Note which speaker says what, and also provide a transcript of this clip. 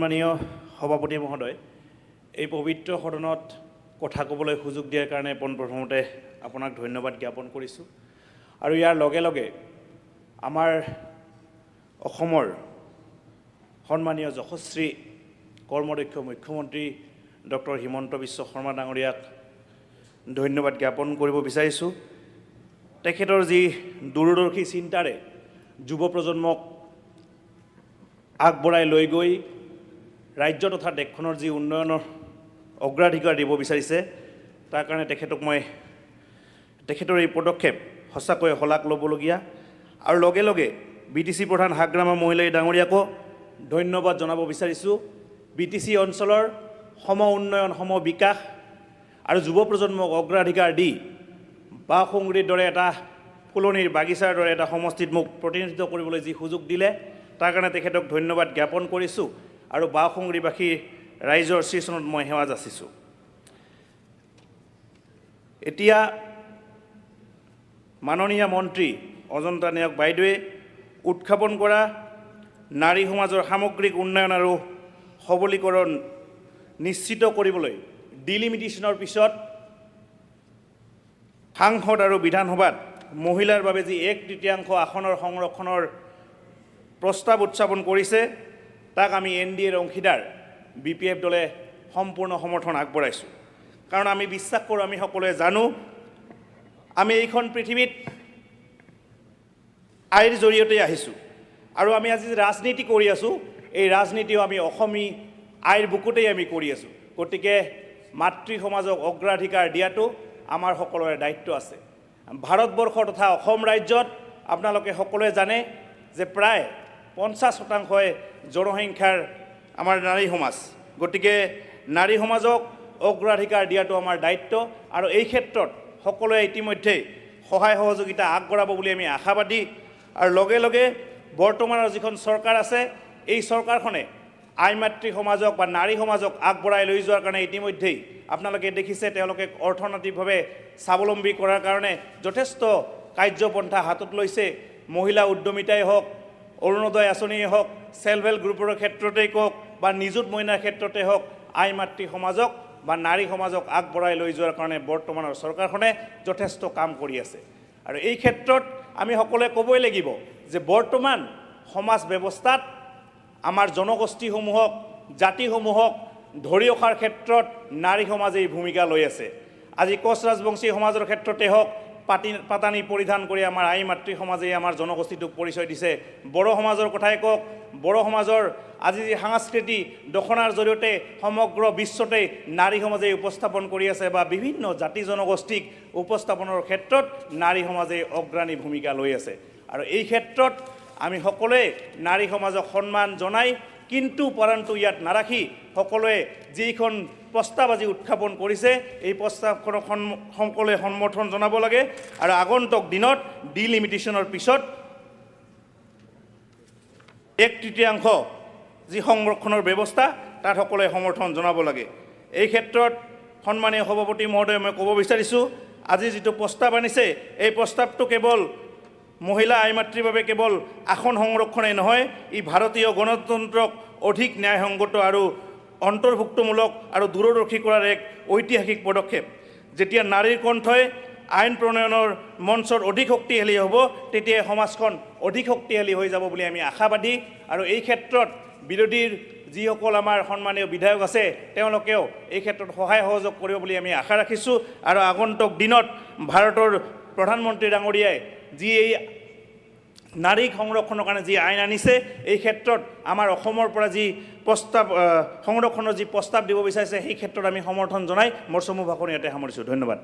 Speaker 1: মাননীয় সভাপতি মহোদয়, এই পবিত্ৰ সদনত কথা ক'বলৈ সুযোগ দিয়াৰ কাৰণে পোনপ্ৰথমতে আপোনাক ধন্যবাদ জ্ঞাপন কৰিছোঁ। আৰু ইয়াৰ লগে লগে আমাৰ অসমৰ সন্মানীয় যশস্বী কৰ্মদক্ষ মুখ্যমন্ত্ৰী ডক্টৰ হিমন্ত বিশ্ব শৰ্মা ডাঙৰীয়াক ধন্যবাদ জ্ঞাপন কৰিব বিচাৰিছোঁ। তেখেতৰ যি দূৰদৰ্শী চিন্তাৰে যুৱ প্ৰজন্মক আগবঢ়াই লৈ গৈ ৰাজ্য তথা দেশখনৰ যি উন্নয়নৰ অগ্ৰাধিকাৰ দিব বিচাৰিছে, তাৰ কাৰণে তেখেতৰ এই পদক্ষেপ সঁচাকৈ শলাগ ল'বলগীয়া। আৰু লগে লগে BTC প্ৰধান হাগ্ৰামা মহিলাই ডাঙৰীয়াকো ধন্যবাদ জনাব বিচাৰিছোঁ। BTC অঞ্চলৰ সম উন্নয়ন, সম বিকাশ আৰু যুৱ প্ৰজন্মক অগ্ৰাধিকাৰ দি বাঁহসুংগুৰিৰ দৰে এটা ফুলনিৰ বাগিচাৰ দৰে এটা সমষ্টিত মোক প্ৰতিনিধিত্ব কৰিবলৈ যি সুযোগ দিলে, তাৰ কাৰণে তেখেতক ধন্যবাদ জ্ঞাপন কৰিছোঁ আৰু বাঁহসুংগুৰিবাসী ৰাইজৰ শ্ৰীচৰণত মই সেৱা যাচিছোঁ। এতিয়া মাননীয় মন্ত্ৰী অজন্তা নায়ক বাইদেৱে উত্থাপন কৰা নাৰী সমাজৰ সামগ্ৰিক উন্নয়ন আৰু সবলীকৰণ নিশ্চিত কৰিবলৈ ডিলিমিটেশ্যনৰ পিছত সাংসদ আৰু বিধানসভাত মহিলাৰ বাবে যি 1/3 আসনৰ সংৰক্ষণৰ প্ৰস্তাৱ উত্থাপন কৰিছে, তাক আমি NDAৰ অংশীদাৰ BPF দলে সম্পূৰ্ণ সমৰ্থন আগবঢ়াইছোঁ। কাৰণ আমি বিশ্বাস কৰোঁ, আমি সকলোৱে জানো, আমি এইখন পৃথিৱীত আইৰ জৰিয়তে আহিছোঁ আৰু আমি আজি ৰাজনীতি কৰি আছোঁ, এই ৰাজনীতিও আমি অসমী আইৰ বুকুতেই আমি কৰি আছোঁ। গতিকে মাতৃ সমাজক অগ্ৰাধিকাৰ দিয়াটো আমাৰ সকলোৰে দায়িত্ব আছে। ভাৰতবৰ্ষ তথা অসম ৰাজ্যত আপোনালোকে সকলোৱে জানে যে প্ৰায় 50% জনসংখ্যাৰ আমাৰ নাৰী সমাজ। গতিকে নাৰী সমাজক অগ্ৰাধিকাৰ দিয়াটো আমাৰ দায়িত্ব আৰু এই ক্ষেত্ৰত সকলোৱে ইতিমধ্যে সহায় সহযোগিতা আগবঢ়াব বুলি আমি আশাবাদী। আৰু লগে লগে বৰ্তমানৰ যিখন চৰকাৰ আছে, এই চৰকাৰখনে আই মাতৃ সমাজক বা নাৰী সমাজক আগবঢ়াই লৈ যোৱাৰ কাৰণে ইতিমধ্যেই আপোনালোকে দেখিছে, তেওঁলোকে অৰ্থনৈতিকভাৱে স্বাৱলম্বী কৰাৰ কাৰণে যথেষ্ট কাৰ্যপন্থা হাতত লৈছে। মহিলা উদ্যমিতাই হওক, অৰুণোদয় আঁচনিয়েই হওক, সেল্ফ হেল্প গ্ৰুপৰ ক্ষেত্ৰতেই কওক বা নিযুত মইনাৰ ক্ষেত্ৰতে হওক, আই মাতৃ সমাজক বা নাৰী সমাজক আগবঢ়াই লৈ যোৱাৰ কাৰণে বৰ্তমানৰ চৰকাৰখনে যথেষ্ট কাম কৰি আছে। আৰু এই ক্ষেত্ৰত আমি সকলোৱে ক'বই লাগিব যে বৰ্তমান সমাজ ব্যৱস্থাত আমাৰ জনগোষ্ঠীসমূহক, জাতিসমূহক ধৰি ৰখাৰ ক্ষেত্ৰত নাৰী সমাজেই ভূমিকা লৈ আছে। আজি কোচ ৰাজবংশী সমাজৰ ক্ষেত্ৰতে হওক, পাতানি পৰিধান কৰি আমাৰ আই মাতৃ সমাজে আমাৰ জনগোষ্ঠীটোক পৰিচয় দিছে। বড়ো সমাজৰ কথাই কওক, বড়ো সমাজৰ আজি যি সাংস্কৃতিক দখনাৰ জৰিয়তে সমগ্ৰ বিশ্বতে নাৰী সমাজে উপস্থাপন কৰি আছে বা বিভিন্ন জাতি জনগোষ্ঠীক উপস্থাপনৰ ক্ষেত্ৰত নাৰী সমাজে অগ্ৰণী ভূমিকা লৈ আছে। আৰু এই ক্ষেত্ৰত আমি সকলোৱে নাৰী সমাজক সন্মান জনাই, কিন্তু পৰন্তু ইয়াত নাৰাখি সকলোৱে যিখন প্ৰস্তাৱ আজি উত্থাপন কৰিছে, এই প্ৰস্তাৱখনক সকলোৱে সমৰ্থন জনাব লাগে। আৰু আগন্তুক দিনত ডিলিমিটেশ্যনৰ পিছত 1/3 যি সংৰক্ষণৰ ব্যৱস্থা, তাত সকলোৱে সমৰ্থন জনাব লাগে। এই ক্ষেত্ৰত সন্মানীয় সভাপতি মহোদয়, মই ক'ব বিচাৰিছোঁ, আজি যিটো প্ৰস্তাৱ আনিছে, এই প্ৰস্তাৱটো কেৱল মহিলা আই মাতৃৰ বাবে কেৱল আসন সংৰক্ষণেই নহয়, ই ভাৰতীয় গণতন্ত্ৰক অধিক ন্যায়সংগত আৰু অন্তৰ্ভুক্তমূলক আৰু দূৰদৰ্শী কৰাৰ এক ঐতিহাসিক পদক্ষেপ। যেতিয়া নাৰীৰ কণ্ঠই আইন প্ৰণয়নৰ মঞ্চত অধিক শক্তিশালী হ'ব, তেতিয়াই সমাজখন অধিক শক্তিশালী হৈ যাব বুলি আমি আশাবাদী। আৰু এই ক্ষেত্ৰত বিৰোধীৰ যিসকল আমাৰ সন্মানীয় বিধায়ক আছে, তেওঁলোকেও এই ক্ষেত্ৰত সহায় সহযোগ কৰিব বুলি আমি আশা ৰাখিছোঁ। আৰু আগন্তুক দিনত ভাৰতৰ প্ৰধানমন্ত্ৰী ডাঙৰীয়াই যি এই নাৰী সংৰক্ষণৰ কাৰণে যি আইন আনিছে, এই ক্ষেত্ৰত আমাৰ অসমৰ পৰা যি প্ৰস্তাৱ সংৰক্ষণৰ যি প্ৰস্তাৱ দিব বিচাৰিছে, সেই ক্ষেত্ৰত আমি সমৰ্থন জনাই মোৰ চমু ভাষণ ইয়াতে সামৰিছোঁ। ধন্যবাদ।